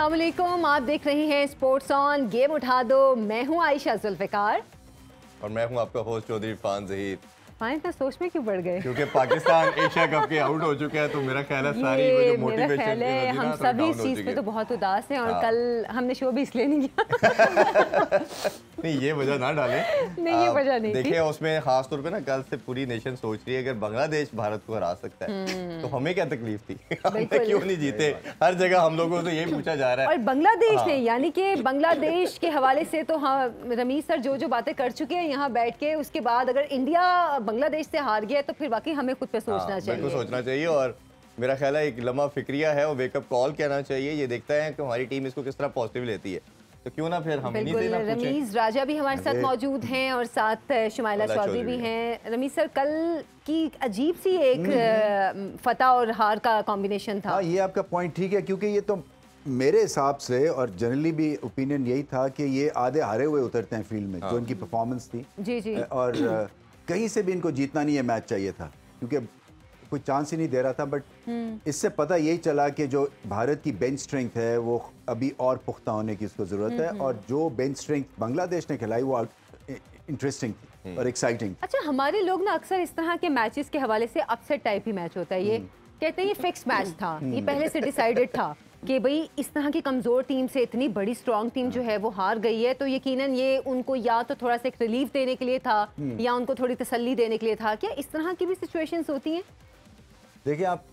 अस्सलाम वालेकुम, आप देख रहे हैं स्पोर्ट्स ऑन गेम उठा दो। मैं हूं आयशा जुल्फिकार और मैं हूं आपका होस्ट चौधरी इरफान ज़हीर। इतना सोच में क्यों बढ़ गए? क्योंकि पाकिस्तान एशिया कप के आउट हो चुके हैं, तो मेरा ख्याल है सारी वो जो मोटिवेशन है हम सभी इस चीज़ पे तो बहुत उदास हैं और कल हमने शो भी इसलिए नहीं किया। नहीं, ये वजह ना डालें। नहीं, ये वजह नहीं देखिए, उसमें खास तौर पे ना कल से पूरी नेशन सोच रही है अगर बांग्लादेश भारत को हरा सकता है तो हमें क्या तकलीफ थी, हमें क्यों नहीं जीते। हर जगह हम लोगों से यही पूछा जा रहा है। और बांग्लादेश ने यानी कि बांग्लादेश के हवाले से तो हाँ, रमीज सर जो बातें कर चुके हैं यहाँ बैठ के, उसके बाद अगर इंडिया बांग्लादेश से हार गया तो फिर वाकई हमें खुद पे सोचना चाहिए। बिल्कुल सोचना चाहिए और मेरा ख्याल है एक लम्हा फिक्रिया है और वेकअप कॉल कहना चाहिए। ये देखता है कि हमारी टीम इसको किस तरह पॉजिटिव लेती है, तो क्यों ना फिर हम इन्हीं से ना पूछें। रमीज राजा भी हमारे साथ मौजूद हैं और साथ शुमाइला चौधरी भी हैं। रमीज सर, कल की अजीब सी एक फतह और हार का कॉम्बिनेशन था। हाँ, ये आपका पॉइंट ठीक है, क्योंकि ये तो मेरे हिसाब से और जनरली भी ओपिनियन यही था कि ये आधे हारे हुए उतरते हैं फील्ड में। जो इनकी परफॉर्मेंस थी जी जी, और कहीं से भी इनको जीतना नहीं है मैच चाहिए था, क्योंकि कोई चांस ही नहीं दे रहा था। बट इससे पता यही चला कि जो भारत की बेंच स्ट्रेंथ है वो अभी और पुख्ता होने की इसको ज़रूरत है, और जो बेंच स्ट्रेंथ बांग्लादेश ने खिलाई वो इंटरेस्टिंग थी और एक्साइटिंग। अच्छा, हमारे लोग ना अक्सर इस तरह के मैचेस के हवाले से अपसेट टाइप ही मैच होता है, ये कहते हैं ये फिक्स मैच था, ये पहले से डिसाइडेड था कि भाई इस तरह की कमज़ोर टीम से इतनी बड़ी स्ट्रॉन्ग टीम जो है वो हार गई है, तो यकीनन ये उनको या तो थोड़ा सा एक रिलीफ देने के लिए था या उनको थोड़ी तसल्ली देने के लिए था। क्या इस तरह की भी सिचुएशंस होती हैं? देखिए, आप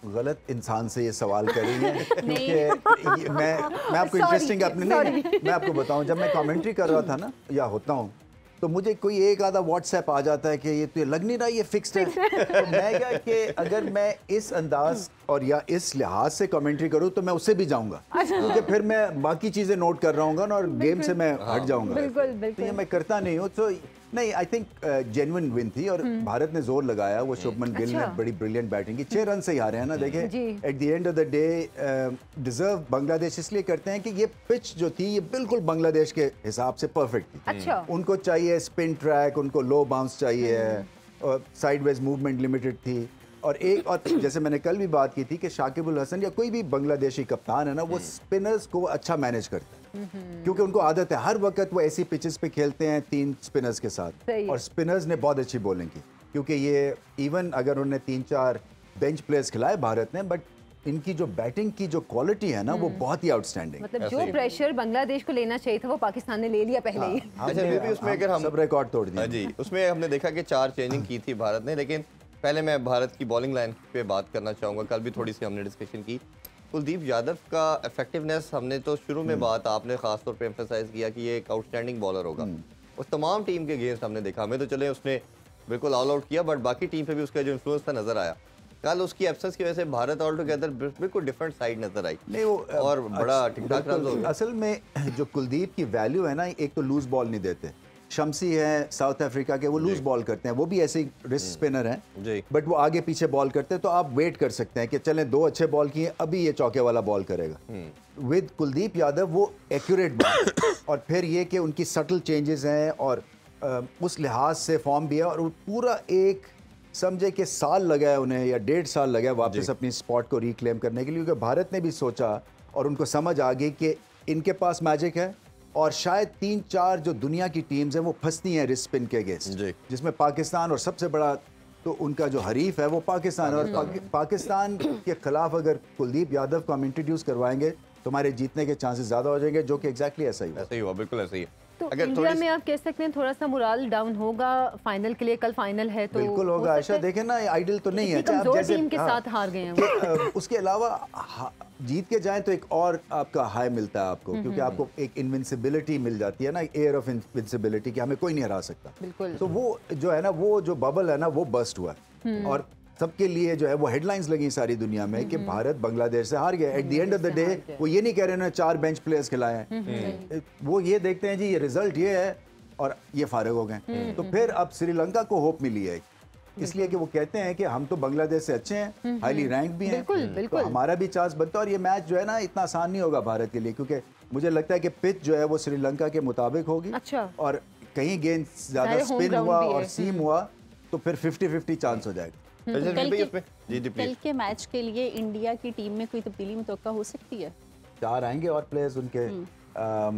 गलत इंसान से ये सवाल कर रही हैं, क्योंकि मैं आपको इंटरेस्टिंग अपने नहीं, मैं आपको बताऊं, जब मैं कमेंट्री कर रहा था ना या होता हूं, तो मुझे कोई एक आधा व्हाट्सएप आ जाता है कि ये तो लग नहीं रहा ये फिक्स्ड है। तो मैं क्या कि अगर मैं इस अंदाज और या इस लिहाज से कमेंट्री करूं तो मैं उससे भी जाऊंगा, क्योंकि फिर मैं बाकी चीज़ें नोट कर रहा हूँ ना और गेम से मैं हट जाऊंगा। तो ये मैं करता नहीं हूँ। तो नहीं, आई थिंक जेन्युइन विन थी और भारत ने जोर लगाया। वो शुभमन गिल ने बड़ी ब्रिलियंट बैटिंग की, 6 रन से ही हारे हैं ना। देखें, at the end of the day deserve Bangladesh इसलिए करते हैं कि ये पिच जो थी ये बिल्कुल बांग्लादेश के हिसाब से परफेक्ट थी। अच्छा, उनको चाहिए स्पिन ट्रैक, उनको लो बाउंस चाहिए और साइडवेज मूवमेंट लिमिटेड थी। और एक और जैसे मैंने कल भी बात की थी कि शाकिब उल हसन या कोई भी बांग्लादेशी कप्तान है ना, वो स्पिनर्स को अच्छा मैनेज करता है, क्योंकि उनको आदत है हर वक्त वो ऐसी पिचेस पे खेलते हैं 3 स्पिनर्स के साथ। और स्पिनर्स ने बहुत अच्छी बॉलिंग की, क्योंकि ये इवन अगर उन्होंने 3-4 बेंच प्लेयर्स खिलाए भारत ने, बट इनकी जो बैटिंग की जो क्वालिटी है ना वो बहुत ही आउटस्टैंडिंग। मतलब जो प्रेशर बांग्लादेश को लेना चाहिए था वो पाकिस्तान ने ले लिया पहले ही। अच्छा, उसमें अगर हम सब रिकॉर्ड तोड़ दिए जी, उसमें हमने देखा कि 4 चेंजिंग की थी भारत ने, लेकिन पहले मैं भारत की बॉलिंग लाइन पे बात करना चाहूँगा। कल भी थोड़ी सी हमने डिस्कशन की। कुलदीप यादव का इफेक्टिवनेस, हमने तो शुरू में बात आपने खास तौर पे एम्फेसाइज किया कि ये एक आउटस्टैंडिंग बॉलर होगा। उस तमाम टीम के अगेंस्ट हमने देखा, हमें तो चले उसने बिल्कुल ऑल आउट किया, बट बाकी टीम पे भी उसका जो इन्फ्लुएंस था नजर आया। कल उसकी एब्सेंस की वजह से भारत ऑल टुगेदर बिल्कुल डिफरेंट साइड नजर आई। नहीं, वो और बड़ा ठीक ठाक रन हो गया। असल में जो कुलदीप की वैल्यू है ना, एक तो लूज बॉल नहीं देते। शमसी है साउथ अफ्रीका के, वो लूज बॉल करते हैं, वो भी ऐसे ही रिस्ट स्पिनर हैं, बट वो आगे पीछे बॉल करते हैं। तो आप वेट कर सकते हैं कि चलें 2 अच्छे बॉल किए, अभी ये चौके वाला बॉल करेगा। विद कुलदीप यादव वो एक्यूरेट बॉल और फिर ये कि उनकी सटल चेंजेस हैं और उस लिहाज से फॉर्म भी है। और पूरा एक समझे कि साल लगा है उन्हें या 1.5 साल लगा है वापस अपनी स्पॉट को रिक्लेम करने के लिए, क्योंकि भारत ने भी सोचा और उनको समझ आ गई कि इनके पास मैजिक है और शायद 3-4 जो दुनिया की टीम्स हैं वो फंसती हैं रिस्ट स्पिन के अगेंस्ट, जिसमें पाकिस्तान और सबसे बड़ा तो उनका जो हरीफ है वो पाकिस्तान है। और पाकिस्तान के खिलाफ अगर कुलदीप यादव को हम इंट्रोड्यूस करवाएंगे तो हमारे जीतने के चांसेस ज़्यादा हो जाएंगे, जो कि एग्जैक्टली ऐसा ही हुआ। बिल्कुल ऐसा ही है। तो इंडिया में आप कह सकते हैं थोड़ा सा मोराल डाउन होगा फाइनल के लिए। कल फाइनल है तो बिल्कुल होगा आयशा। देखें ना, आइडल तो नहीं है, आप जैसे टीम के साथ हार गए हैं। उसके अलावा जीत के जाएं तो एक और आपका हाई मिलता है आपको, क्योंकि आपको एक इनविंसिबिलिटी मिल जाती है ना, एयर ऑफ इनविंसिबिलिटी कि हमें कोई नहीं हरा सकता। बिल्कुल। तो वो जो है ना, वो जो बबल है ना वो बस्ट हुआ और सबके लिए जो है वो हेडलाइंस लगी सारी दुनिया में कि भारत बांग्लादेश से हार गया। At the end of the day वो ये नहीं कह रहे उन्होंने 4 बेंच प्लेयर्स खिलाए हैं, वो ये देखते हैं जी ये रिजल्ट ये है और ये फारिग हो गए। तो फिर अब श्रीलंका को होप मिली है, इसलिए कि वो कहते हैं कि हम तो बांग्लादेश से अच्छे हैं, हाईली रैंक भी हैं, तो हमारा भी चांस बनता है। और ये मैच जो है ना इतना आसान नहीं होगा भारत के लिए, क्योंकि मुझे लगता है कि पिच जो है वो श्रीलंका के मुताबिक होगी। अच्छा। और कहीं गेंद ज्यादा स्पिन हुआ और सीम हुआ तो फिर 50-50 चांस हो जाएगा। कल के मैच के लिए इंडिया की टीम में कोई तब्दीली मुतवक्का हो सकती है? स्टार आएंगे और प्लेयर्स उनके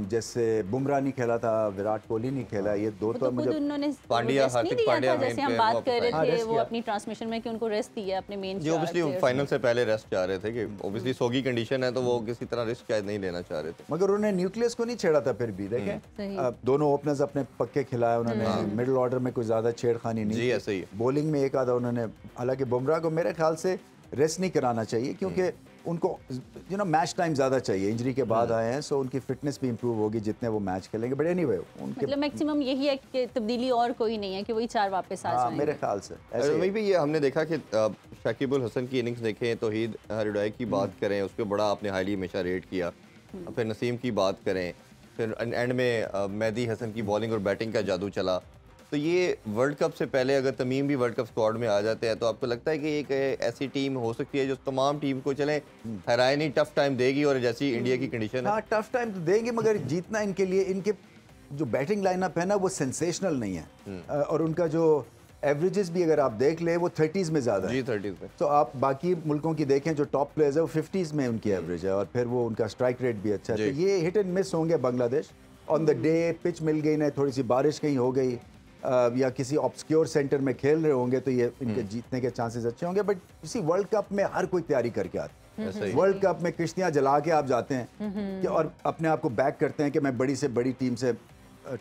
जैसे बुमराह नहीं खेला था, विराट कोहली नहीं खेला, ये दो तो मुझे उन्होंने पांड्या, हार्दिक पांड्या, जैसे हम बात कर रहे थे वो किया। अपनी ट्रांसमिशन में कि उनको रेस्ट दिया अपने मेन जो ऑब्वियसली फाइनल से पहले रेस्ट चाह रहे थे कि ऑब्वियसली सोगी कंडीशन है तो वो किसी तरह रिस्क शायद नहीं लेना चाह रहे थे, मगर उन्होंने न्यूक्लियस को नहीं छेड़ा था। फिर भी देखें दोनों ओपनर्स अपने पक्के खिलाए उन्होंने, मिडिल ऑर्डर में कोई ज्यादा छेड़खानी नहीं जी ऐसे ही बॉलिंग में एक आधा उन्होंने, हालांकि बुमराह को मेरे ख्याल से रेस्ट नहीं कराना चाहिए क्योंकि उनको मैच टाइम ज़्यादा चाहिए, इंजरी के बाद आए हैं, सो उनकी फिटनेस भी इंप्रूव होगी जितने वो मैच खेलेंगे। बट एनीवे उनके मतलब मैक्सिमम यही है कि तब्दीली और कोई नहीं है कि वही 4 वापस आ जाएंगे मेरे ख्याल से। वही भी ये हमने देखा कि शाकिब अल हसन की इनिंग्स देखें, तौहीद हरिडॉय की बात करें, उसको बड़ा आपने हाईली हमेशा रेट किया, फिर नसीम की बात करें, फिर एंड में मेहदी हसन की बॉलिंग और बैटिंग का जादू चला। तो ये वर्ल्ड कप से पहले अगर तमीम भी वर्ल्ड कप स्क्वाड में आ जाते हैं तो आपको लगता है कि एक ऐसी टीम हो सकती है जो तमाम टीम को चले हराए नहीं, टफ टाइम देगी, और जैसी इंडिया की कंडीशन है? हाँ टफ टाइम तो देंगे, मगर जीतना इनके लिए, इनके जो बैटिंग लाइनअप है ना वो सेंसेशनल नहीं है, और उनका जो एवरेजेस भी अगर आप देख ले वो 30s में ज़्यादा जी 30s में। तो आप बाकी मुल्कों की देखें जो टॉप प्लेयर्स है वो 50s में उनकी एवरेज है, और फिर वो उनका स्ट्राइक रेट भी अच्छा है। तो ये हिट एंड मिस होंगे Bangladesh. On the day pitch मिल गई ना, थोड़ी सी बारिश कहीं हो गई या किसी ऑब्सक्योर सेंटर में खेल रहे होंगे तो ये इनके जीतने के चांसेस अच्छे होंगे। बट इसी वर्ल्ड कप में हर कोई तैयारी करके आता है, वर्ल्ड कप में किश्तियां जला के आप जाते हैं कि और अपने आप को बैक करते हैं कि मैं बड़ी से बड़ी टीम से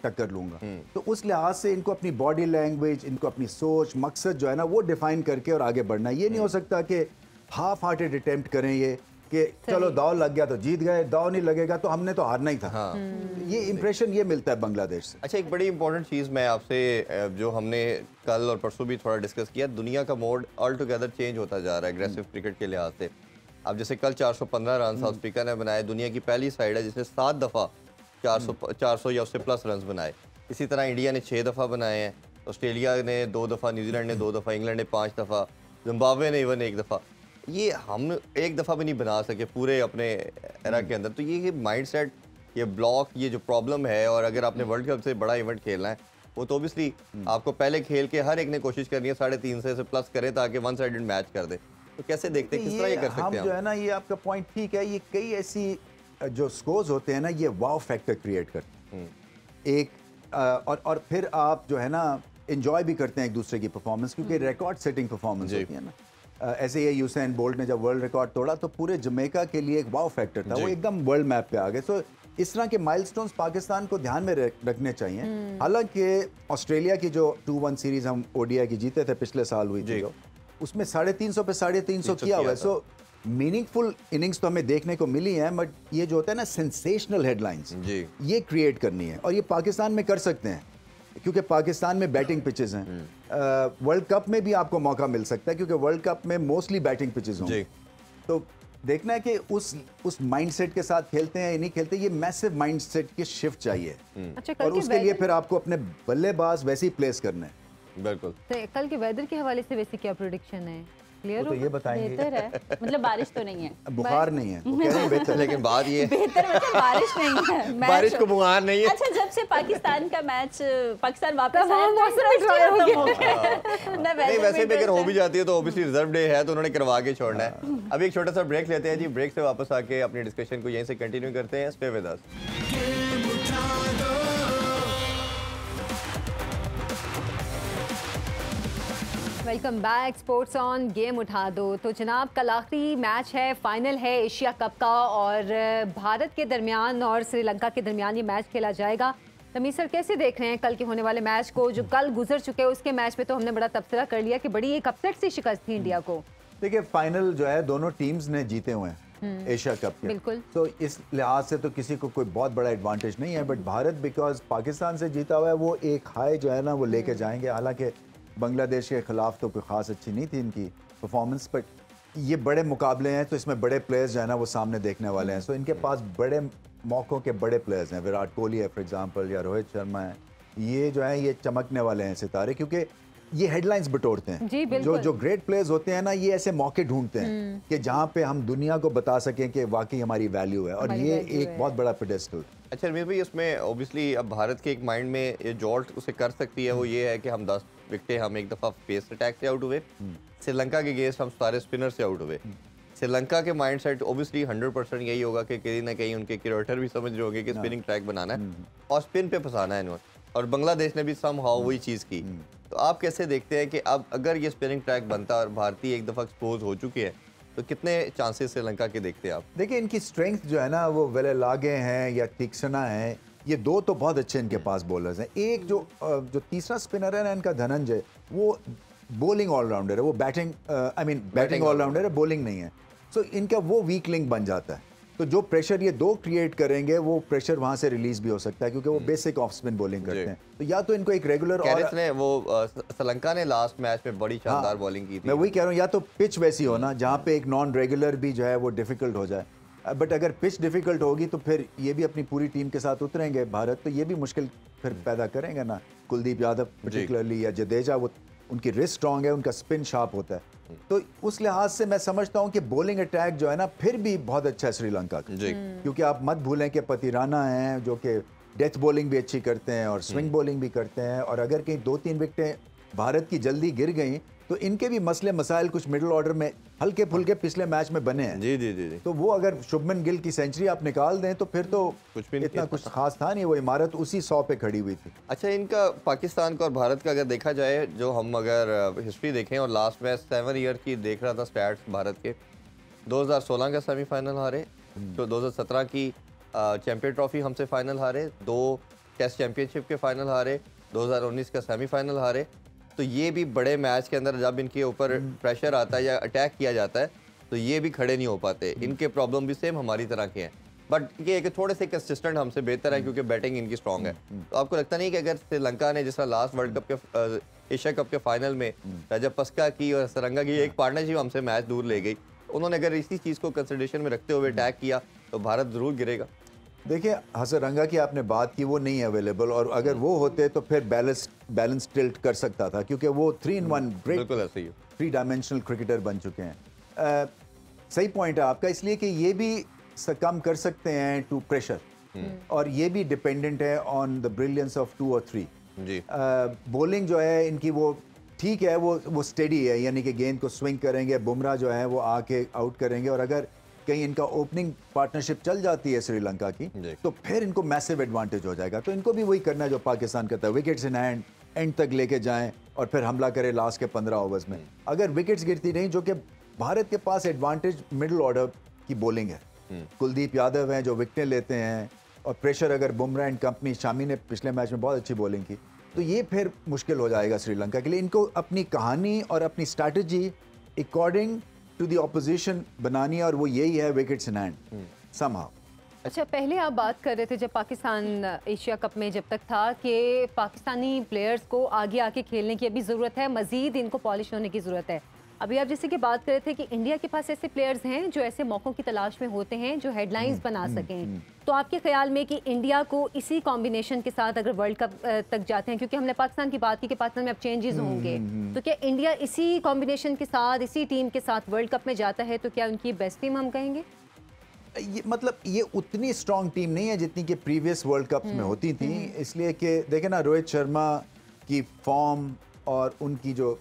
टक्कर लूंगा। तो उस लिहाज से इनको अपनी बॉडी लैंग्वेज, इनको अपनी सोच, मकसद जो है ना वो डिफाइन करके और आगे बढ़ना। ये नहीं हो सकता कि हाफ हार्टेड अटेम्प्ट करें ये कि चलो दाव लग गया तो जीत गए, दाव नहीं लगेगा तो हमने तो हारना ही था। हाँ। ये इंप्रेशन ये मिलता है बांग्लादेश से। अच्छा, एक बड़ी इंपॉर्टेंट चीज़ मैं आपसे जो हमने कल और परसों भी थोड़ा डिस्कस किया, दुनिया का मोड ऑल टुगेदर चेंज होता जा रहा है एग्रेसिव क्रिकेट के लिहाज से। अब जैसे कल 415 रन साउथ अफ्रीका ने बनाए, दुनिया की पहली साइड है जिसने 7 दफ़ा 400 या उससे प्लस रन बनाए। इसी तरह इंडिया ने 6 दफ़ा बनाए हैं, ऑस्ट्रेलिया ने 2 दफ़ा, न्यूजीलैंड ने 2 दफ़ा, इंग्लैंड ने 5 दफ़ा, जिम्बाब्वे ने इवन 1 दफ़ा। ये हम एक दफ़ा भी नहीं बना सके पूरे अपने एरा के अंदर। तो ये माइंडसेट, ये ब्लॉक, ये जो प्रॉब्लम है, और अगर आपने वर्ल्ड कप से बड़ा इवेंट खेलना है वो तो ऑब्वियसली आपको पहले खेल के हर एक ने कोशिश करनी है 350 से प्लस करे ताकि वन साइडेड मैच कर दे। तो कैसे देखते हैं, किस तरह ये कर सकते हैं? हम जो है ना, ये आपका पॉइंट ठीक है, ये कई ऐसी जो स्कोर्स होते हैं ना ये वाव फैक्टर क्रिएट करते हैं एक, और फिर आप जो है ना एंजॉय भी करते हैं एक दूसरे की परफॉर्मेंस, क्योंकि रिकॉर्ड सेटिंग परफॉर्मेंस होती है ना। ऐसे ही यूसैन बोल्ट ने जब वर्ल्ड रिकॉर्ड तोड़ा तो पूरे जमैका के लिए एक वाव फैक्टर था, वो एकदम वर्ल्ड मैप पे आ गए। सो इस तरह के माइलस्टोन्स पाकिस्तान को ध्यान में रखने चाहिए। हालांकि ऑस्ट्रेलिया की जो 2-1 सीरीज हम ओडीआई की जीते थे पिछले साल हुई थी, जो उसमें 350 पे 350 किया हुआ है। सो मीनिंगफुल इनिंग्स तो हमें देखने को मिली हैं, बट ये जो होता है ना सेंसेशनल हेडलाइंस, ये क्रिएट करनी है, और ये पाकिस्तान में कर सकते हैं क्योंकि पाकिस्तान में बैटिंग पिचेस हैं। वर्ल्ड कप में भी आपको मौका मिल सकता है क्योंकि वर्ल्ड कप में मोस्टली बैटिंग पिचेस होंगे। तो देखना है कि उस माइंडसेट के साथ खेलते हैं या नहीं खेलते। ये मैसिव माइंडसेट की शिफ्ट चाहिए। अच्छा, और उसके लिए फिर आपको अपने बल्लेबाज वैसे ही प्लेस करने हैं। बिल्कुल। तो कल के वेदर के हवाले से वैसे क्या प्रेडिक्शन है? तो ये बताएंगे। बेहतर है, मतलब बारिश तो नहीं है, बुखार नहीं है, वो कह रहे हैं बेहतर, लेकिन बात ये बेहतर मतलब बारिश नहीं है, बारिश को बुखार नहीं है। अच्छा, जब से पाकिस्तान का मैच पाकिस्तान वापस आया नहीं, वैसे भी अगर हो भी जाती है तो ऑब्वियसली रिजर्व डे है तो उन्होंने करवा के छोड़ना है। अभी एक छोटा सा ब्रेक लेते हैं जी, ब्रेक से वापस आके अपनी डिस्कशन को यहीं से कंटिन्यू करते हैं। Stay with us. Welcome back, sports on game उठा दो। तो जनाब कल आखिरी मैच है, फाइनल है एशिया कप का, और भारत के दरमियान और श्रीलंका के दरमियान ये मैच खेला जाएगा। तमीर सर, कैसे देख रहे हैं कल के होने वाले मैच को? जो कल गुजर चुके हैं उसके मैच पे तो हमने बड़ा तबसरा कर लिया कि बड़ी एक अपसेट सी शिकस्त थी इंडिया को। देखिए फाइनल जो है दोनों टीम्स ने जीते हुए हैं एशिया कप के, बिल्कुल। तो इस लिहाज से तो किसी को कोई बहुत बड़ा एडवांटेज नहीं है, बट भारत बिकॉज पाकिस्तान से जीता हुआ है वो एक हाई जो है ना वो लेके जाएंगे। हालांकि बांग्लादेश के खिलाफ तो कोई ख़ास अच्छी नहीं थी इनकी परफॉर्मेंस, बट ये बड़े मुकाबले हैं तो इसमें बड़े प्लेयर्स जो है ना वो सामने देखने वाले हैं। सो इनके पास बड़े मौक़ों के बड़े प्लेयर्स हैं, विराट कोहली है फॉर एग्जांपल, या रोहित शर्मा है। ये जो है ये चमकने वाले हैं सितारे, क्योंकि ये हेडलाइंस बटोरते हैं। जो ग्रेट प्लेयर्स होते हैं ना ये ऐसे मौके ढूंढते हैं कि जहाँ पे हम दुनिया को बता सकें कि वाकई हमारी वैल्यू है, और ये एक बहुत बड़ा पेडेस्टल। अच्छा रमीज भाई, उसमें ऑब्वियसली अब भारत के एक माइंड में ये जॉल्ट उसे कर सकती है, वो ये है कि हम 10 विकेटें हम एक दफ़ा पेस अटैक से आउट हुए, श्रीलंका के अगेंस्ट हम सारे स्पिनर से आउट हुए। श्रीलंका के माइंडसेट ओबियसली 100% यही होगा कि कहीं ना कहीं उनके क्रिएटर भी समझ रहे होंगे कि स्पिनिंग ट्रैक बनाना है और स्पिन पे फंसाना है इन्होंने, और बांग्लादेश ने भी सम हाउ वही चीज़ की। तो आप कैसे देखते हैं कि अब अगर ये स्पिनिंग ट्रैक बनता और भारतीय एक दफ़ा एक्सपोज हो चुकी है तो कितने चांसेस श्रीलंका के देखते हैं आप? देखिए इनकी स्ट्रेंथ जो है ना वो वेलेलागे हैं या तीक्ष्णा है, ये दो तो बहुत अच्छे इनके पास बॉलर्स हैं। एक जो तीसरा स्पिनर है ना इनका धनंजय, वो बॉलिंग ऑलराउंडर है, वो बैटिंग ऑलराउंडर है, बॉलिंग नहीं है। सो इनका वो वीक लिंक बन जाता है। तो जो प्रेशर ये दो क्रिएट करेंगे वो प्रेशर वहां से रिलीज भी हो सकता है क्योंकि वो बेसिक ऑफ स्पिन बॉलिंग करते हैं। तो या तो इनको एक रेगुलर श्रीलंका ने लास्ट मैच में बड़ी शानदार बॉलिंग की थी। मैं वही कह रहा हूँ, या तो पिच वैसी हो ना जहाँ पे एक नॉन रेगुलर भी जो है वो डिफिकल्ट हो जाए। बट अगर पिच डिफिकल्ट होगी तो फिर ये भी अपनी पूरी टीम के साथ उतरेंगे भारत, तो ये भी मुश्किल फिर पैदा करेंगे ना। कुलदीप यादव पर्टिकुलरली या जडेजा, वो उनकी रिस्ट स्ट्रांग है, उनका स्पिन शार्प होता है। तो उस लिहाज से मैं समझता हूं कि बॉलिंग अटैक जो है ना फिर भी बहुत अच्छा है श्रीलंका का, क्योंकि आप मत भूलें कि पतिराना हैं जो कि डेथ बॉलिंग भी अच्छी करते हैं और स्विंग बॉलिंग भी करते हैं। और अगर कहीं 2-3 विकेटें भारत की जल्दी गिर गई तो इनके भी मसले मसाइल कुछ मिडिल ऑर्डर में हल्के फुल्के पिछले मैच में बने हैं। जी। तो वो अगर शुभमन गिल की सेंचुरी आप निकाल दें तो फिर तो कुछ भी इतना कुछ खास था नहीं, वो इमारत उसी 100 पे खड़ी हुई थी। अच्छा, इनका पाकिस्तान का और भारत का अगर देखा जाए, जो हम अगर हिस्ट्री देखें और लास्ट मैच 7 ईयर की देख रहा था स्टैट्स भारत के, 2016 का सेमीफाइनल हारे, तो 2017 की चैंपियन ट्रॉफी हमसे फाइनल हारे, 2 टेस्ट चैंपियनशिप के फाइनल हारे, 2019 का सेमीफाइनल हारे। तो ये भी बड़े मैच के अंदर जब इनके ऊपर प्रेशर आता है या अटैक किया जाता है तो ये भी खड़े नहीं हो पाते। इनके प्रॉब्लम भी सेम हमारी तरह के हैं, बट ये कि थोड़े से कंसिस्टेंट हमसे बेहतर है क्योंकि बैटिंग इनकी स्ट्रांग है। तो आपको लगता नहीं कि अगर श्रीलंका ने जिस तरह लास्ट वर्ल्ड कप के एशिया कप के फाइनल में रजपक्सा की और सरंगा की एक पार्टनरशिप हमसे मैच दूर ले गई, उन्होंने अगर इसी चीज़ को कंसिडरेशन में रखते हुए अटैक किया तो भारत ज़रूर गिरेगा। देखिए हसरंगा की आपने बात की, वो नहीं अवेलेबल, और अगर वो होते तो फिर बैलेंस टिल्ट कर सकता था क्योंकि वो 3-in-1 बिल्कुल ऐसे ही 3 डायमेंशनल क्रिकेटर बन चुके हैं। सही पॉइंट है आपका, इसलिए कि ये भी सकम कर सकते हैं टू प्रेशर, और ये भी डिपेंडेंट है ऑन द ब्रिलियंस ऑफ 2 और 3 जी। बॉलिंग जो है इनकी वो ठीक है, वो स्टेडी है, यानी कि गेंद को स्विंग करेंगे, बुमराह जो है वो आके आउट करेंगे, और अगर कहीं इनका ओपनिंग पार्टनरशिप चल जाती है श्रीलंका की तो फिर इनको मैसिव एडवांटेज हो जाएगा। तो इनको भी वही करना है जो पाकिस्तान करता है, विकेट्स इन हैंड एंड तक लेके जाएं और फिर हमला करें लास्ट के 15 ओवर्स में। अगर विकेट्स गिरती नहीं, जो कि भारत के पास एडवांटेज मिडिल ऑर्डर की बॉलिंग है, कुलदीप यादव हैं जो विकेटें लेते हैं, और प्रेशर अगर बुमराह एंड कंपनी, शामी ने पिछले मैच में बहुत अच्छी बॉलिंग की, तो ये फिर मुश्किल हो जाएगा श्रीलंका के लिए। इनको अपनी कहानी और अपनी strategy according to the opposition बनानी है, और वो यही है विकेट्स इन हैंड समहाउ। अच्छा, पहले आप बात कर रहे थे जब पाकिस्तान एशिया कप में जब तक था कि पाकिस्तानी प्लेयर्स को आगे आके खेलने की अभी ज़रूरत है, मज़ीद इनको पॉलिश होने की ज़रूरत है। अभी आप जैसे कि बात कर रहे थे कि इंडिया के पास ऐसे प्लेयर्स हैं जो ऐसे मौक़ों की तलाश में होते हैं जो हेडलाइंस बना सकें। तो आपके ख्याल में कि इंडिया को इसी कॉम्बिनेशन के साथ अगर वर्ल्ड कप तक जाते हैं, क्योंकि हमने पाकिस्तान की बात की कि पाकिस्तान में अब चेंजेस होंगे, तो क्या इंडिया इसी कॉम्बिनेशन के साथ, इसी टीम के साथ वर्ल्ड कप में जाता है तो क्या उनकी बेस्ट टीम हम कहेंगे? ये मतलब ये उतनी स्ट्रॉन्ग टीम नहीं है जितनी कि प्रीवियस वर्ल्ड कप में होती थी, इसलिए कि देखें ना रोहित शर्मा की फॉर्म और उनकी जो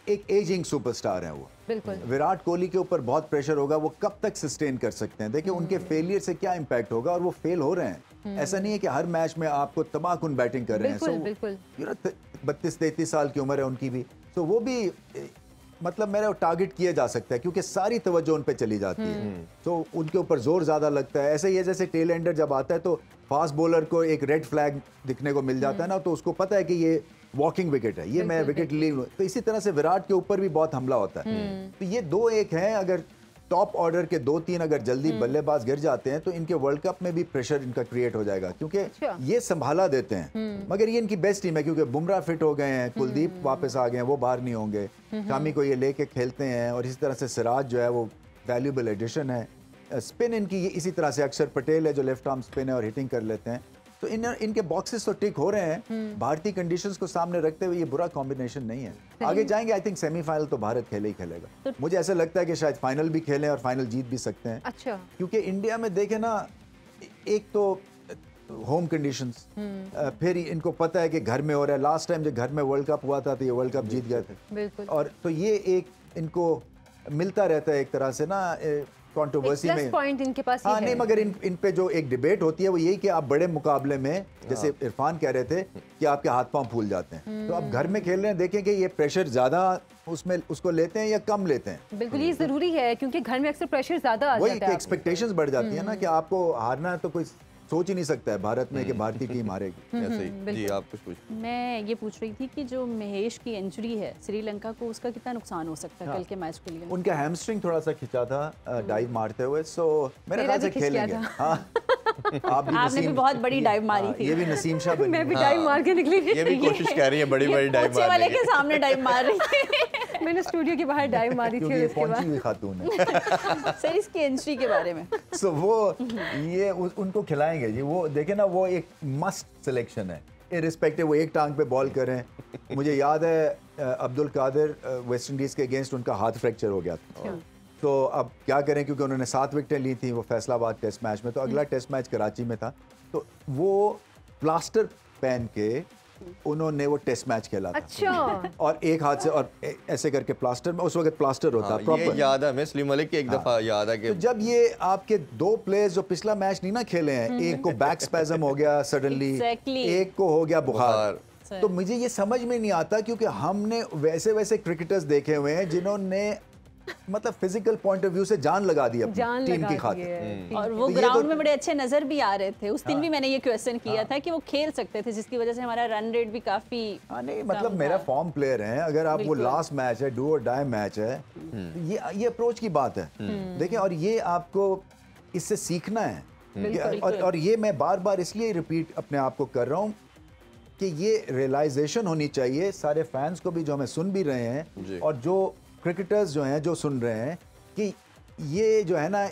एक एजिंग सुपरस्टार है वो, बिल्कुल विराट कोहली के ऊपर बहुत प्रेशर होगा, वो कब तक सस्टेन कर सकते हैं। देखिए उनके फेलियर से क्या इम्पैक्ट होगा, और वो फेल हो रहे हैं। ऐसा नहीं है कि हर मैच में आपको तबाहकुन बैटिंग कर रहे हैं। बिल्कुल 32-33 साल की उम्र है उनकी भी, तो वो भी मतलब मेरा टारगेट किया जा सकता है क्योंकि सारी तवज्जो उन पे चली जाती है, तो उनके ऊपर जोर ज़्यादा लगता है। ऐसे ही है जैसे टेल एंडर जब आता है तो फास्ट बॉलर को एक रेड फ्लैग दिखने को मिल जाता है ना, तो उसको पता है कि ये वॉकिंग विकेट है, ये मैं विकेट ले लूँ। तो इसी तरह से विराट के ऊपर भी बहुत हमला होता है। तो ये 2-1 है, अगर टॉप ऑर्डर के 2-3 अगर जल्दी बल्लेबाज गिर जाते हैं तो इनके वर्ल्ड कप में भी प्रेशर इनका क्रिएट हो जाएगा, क्योंकि ये संभाला देते हैं। मगर ये इनकी बेस्ट टीम है क्योंकि बुमराह फिट हो गए हैं, कुलदीप वापस आ गए हैं, वो बाहर नहीं होंगे, शामी को ये लेके खेलते हैं, और इसी तरह से सिराज जो है वो वैल्यूबल एडिशन है। स्पिन इनकी इसी तरह से अक्षर पटेल है जो लेफ्ट आर्म स्पिन है और हिटिंग कर लेते हैं। तो इनके बॉक्सेस तो टिक हो रहे हैं। भारतीय कंडीशंस को सामने रखते हुए ये बुरा कॉम्बिनेशन नहीं है। आगे जाएंगे, आई थिंक सेमीफाइनल तो भारत खेले ही खेलेगा। तो मुझे ऐसा लगता है कि शायद फाइनल भी खेलें और फाइनल जीत भी सकते हैं। अच्छा, क्योंकि इंडिया में देखें ना, एक तो होम कंडीशंस, फिर इनको पता है कि घर में हो रहा है। लास्ट टाइम जब घर में वर्ल्ड कप हुआ था तो ये वर्ल्ड कप जीत गए थे, बिल्कुल। और तो ये एक इनको मिलता रहता है एक तरह से ना कंट्रोवर्सी एक में। प्लस पॉइंट इनके पास हाँ ये नहीं, है। मगर इन पे जो एक डिबेट होती है वो यही कि आप बड़े मुकाबले में, जैसे इरफान कह रहे थे कि आपके हाथ पांव फूल जाते हैं, तो आप घर में खेल रहे हैं, देखें कि ये प्रेशर ज्यादा उसमें उसको लेते हैं या कम लेते हैं। बिल्कुल ये जरूरी है क्योंकि घर में अक्सर प्रेशर ज्यादा आ वही जाता है। एक्सपेक्टेशंस बढ़ जाती है ना कि आपको हारना है, तो कोई सोच ही नहीं सकता है भारत में कि भारतीय टीम हारेगी। ऐसे ही जी, आप कुछ पूछ। मैं ये पूछ रही थी कि जो महेश की इंजरी है श्रीलंका को, उसका कितना नुकसान हो सकता है कल के मैच के लिए? उनका हैमस्ट्रिंग थोड़ा सा खिंचा था डाइव मारते हुए, सो मेरे मेरा ख्याल से भी खिंच गया खेलेंगे। था। हाँ आपने भी नसीम- बहुत बड़ी डाइव मारी हाँ, थी। ये भी नसीम शाह बनी मैं भी है। डाइव मार के निकली ये भी कोशिश कर रही है बड़ी बड़ी डाइव पोछे वाले मारने के की। सामने डाइव मार रही थी। मैंने स्टूडियो के बाहर डाइव मारी थी क्योंकि और ये उसके पहुंची बाद हुई खातून है। सर इसकी इंजरी के बारे में सो वो ये उनको खिलाएंगे जी। वो देखे ना, वो एक मस्ट सिलेक्शन है, इररिस्पेक्टिव वो एक टांग पे बॉल करें। मुझे याद है अब्दुल कादिर वेस्ट इंडीज के अगेंस्ट उनका हाथ फ्रैक्चर हो गया था, तो अब क्या करें, क्योंकि उन्होंने 7 विकेटें ली थी वो फैसलाबाद टेस्ट मैच में, तो अगला टेस्ट मैच कराची में था, तो वो प्लास्टर पहन के उन्होंने वो टेस्ट मैच खेला था। अच्छा और एक हाथ से और ऐसे करके प्लास्टर में, उस वक्त प्लास्टर होता हाँ, है ये प्रॉपर। याद है हमें, सलीम मलिक की एक दफा याद है तो कि जब ये आपके 2 प्लेयर्स जो पिछला मैच नहीं ना खेले हैं, एक को बैक स्पैज्म हो गया सडनली, Exactly. एक को हो गया बुखार, सर। तो मुझे ये समझ में नहीं आता, क्योंकि हमने वैसे वैसे क्रिकेटर्स देखे हुए हैं जिन्होंने मतलब फिजिकल पॉइंट ऑफ व्यू से जान लगा दी अपनी जान टीम लगा की दी खातिर। है। और वो तो ये ग्राउंड तो- में बड़े अच्छे नजर भी आ रहे थे। उस दिन भी मैंने ये क्वेश्चन किया था कि वो खेल सकते थे, जिसकी वजह से हमारा रन रेट भी काफी हाँ नहीं, कम मतलब था। मेरा फॉर्म प्लेयर है, अगर आप वो बिल्कुल। लास्ट मैच है, डू और डाई मैच है, तो ये अप्रोच की बात है। देखिए, और ये आपको इससे सीखना है और ये मैं बार बार इसलिए रिपीट अपने आप को कर रहा हूँ कि ये रियलाइजेशन होनी चाहिए सारे फैंस को भी, जो हमें सुन भी रहे जी। हैं और जो क्रिकेटर्स जो हैं जो सुन रहे हैं, कि ये जो है ना,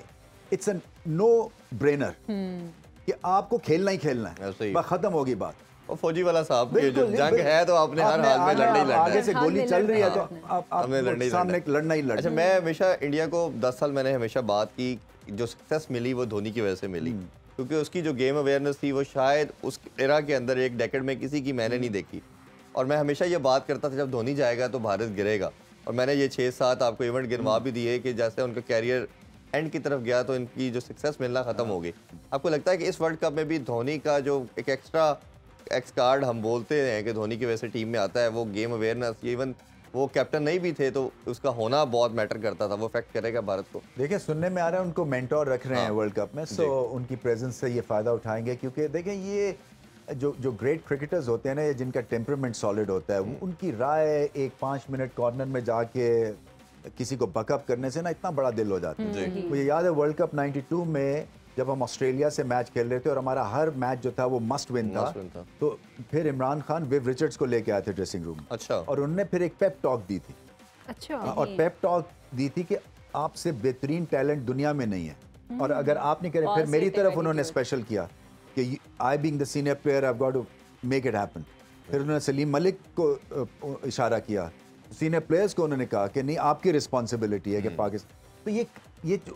इट्स अ नो ब्रेनर कि आपको खेलना ही खेलना ऐसे है, ही। बस खत्म होगी बात। और फौजी वाला साहब की जो बिल्कुल, जंग बिल्कुल। है तो आपने हर हाल में लड़ना ही लड़ना आगे है। से हाल गोली में चल रही है तो लड़ना आप हमें लड़ना ही सामने लड़ना ही अच्छा, लड़ना। मैं हमेशा इंडिया को 10 साल मैंने हमेशा बात की, जो सक्सेस मिली वो धोनी की वजह से मिली, क्योंकि उसकी जो गेम अवेयरनेस थी वो शायद उस एरा के अंदर एक डेकेड में किसी की मैंने नहीं देखी। और मैं हमेशा ये बात करता था जब धोनी जाएगा तो भारत गिरेगा, और मैंने ये 6-7 आपको इवेंट गिनवा भी दिए कि जैसे उनका कैरियर एंड की तरफ गया तो इनकी जो सक्सेस मिलना ख़त्म हो गई। आपको लगता है कि इस वर्ल्ड कप में भी धोनी का जो एक एक्स्ट्रा एक्स कार्ड हम बोलते हैं कि धोनी की वजह से टीम में आता है, वो गेम अवेयरनेस, इवन वो कैप्टन नहीं भी थे तो उसका होना बहुत मैटर करता था, वो इफेक्ट करेगा भारत को? देखिए, सुनने में आ रहा है उनको मेंटोर रख रहे हैं हाँ। वर्ल्ड कप में, सो उनकी प्रेजेंस से ये फ़ायदा उठाएंगे, क्योंकि देखिए ये जो ग्रेट क्रिकेटर्स होते हैं ना, जिनका टेम्परामेंट सॉलिड होता है, उनकी राय एक 5 मिनट कॉर्नर में जाके किसी को बकअप करने से ना इतना बड़ा दिल हो जाता है। मुझे याद है वर्ल्ड कप 92 में जब हम ऑस्ट्रेलिया से मैच खेल रहे थे और हमारा हर मैच जो था वो मस्ट विन था, तो फिर इमरान खान विव रिचर्ड्स को लेके आए थे ड्रेसिंग रूम। अच्छा। और उन्होंने फिर एक पेप टॉक दी थी। अच्छा और पेप टॉक दी थी कि आपसे बेहतरीन टैलेंट दुनिया में नहीं है, और अगर आप नहीं करें, फिर मेरी तरफ उन्होंने स्पेशल किया कि I being the senior player I have got to make it happen. फिर उन्होंने सलीम मलिक को इशारा किया, सीनियर प्लेयर्स को उन्होंने कहा कि नहीं, आपकी रिस्पॉन्सिबिलिटी है कि पाकिस्तान। तो ये